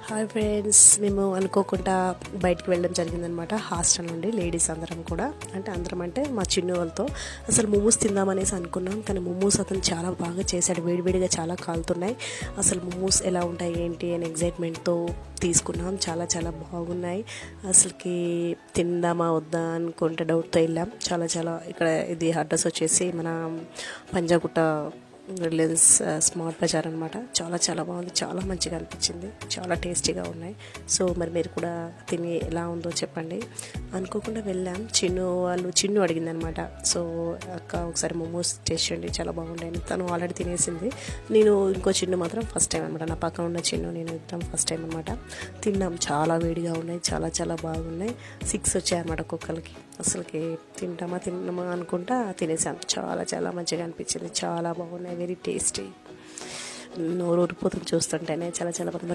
Hi friends, మేము అనుకోకుండా బయటికి వెళ్ళడం జరిగిందనమాట. హాస్టల్ నుండి లేడీస్ అందరం కూడా, అందరం అంటే మా చిన్ను వాళ్ళతో అసలు మోమోస్ తిందామనేసి అనుకున్నాం. కానీ మోమోస్ అతను చాలా బాగా చేశాడు, వేడివేడిగా చాలా కాలుతున్నాయి. అసలు మోమోస్ ఎలా ఉంటాయి ఏంటి అని ఎగ్జైట్మెంట్తో తీసుకున్నాం. చాలా చాలా బాగున్నాయి. అసలుకి తిందామా వద్దా అనుకుంటే డౌట్తో వెళ్ళాం. చాలా ఇక్కడ ఇది అడ్రస్ వచ్చేసి మన పంజాగుట్ట రిలయన్స్ స్మార్ట్ బజార్ అనమాట. చాలా బాగుంది, చాలా మంచిగా అనిపించింది, చాలా టేస్టీగా ఉన్నాయి. సో మరి మీరు కూడా తిని ఎలా ఉందో చెప్పండి. అనుకోకుండా వెళ్ళాం. చిన్ను అడిగింది అనమాట. సో అక్క ఒకసారి మోమోస్ టేస్ట్ చేయండి, చాలా బాగుంటాయి. తను ఆల్రెడీ తినేసింది. నేను ఇంకో చిన్ను మాత్రం ఫస్ట్ టైం అనమాట. నా పక్కన ఉన్న చిన్ను నేను ఇద్దరం ఫస్ట్ టైం అనమాట. తిన్నాం. చాలా వేడిగా ఉన్నాయి, చాలా బాగున్నాయి. 6 వచ్చాయన్నమాట ఒక్కొక్కరికి. అసలుకి తింటామా అనుకుంటా తినేసాం. చాలా మంచిగా అనిపించింది, చాలా బాగున్నాయి, వెరీ టేస్టీ. నోరు ఊరిపోతుంది చూస్తుంటేనే. చాలా బాగుంది.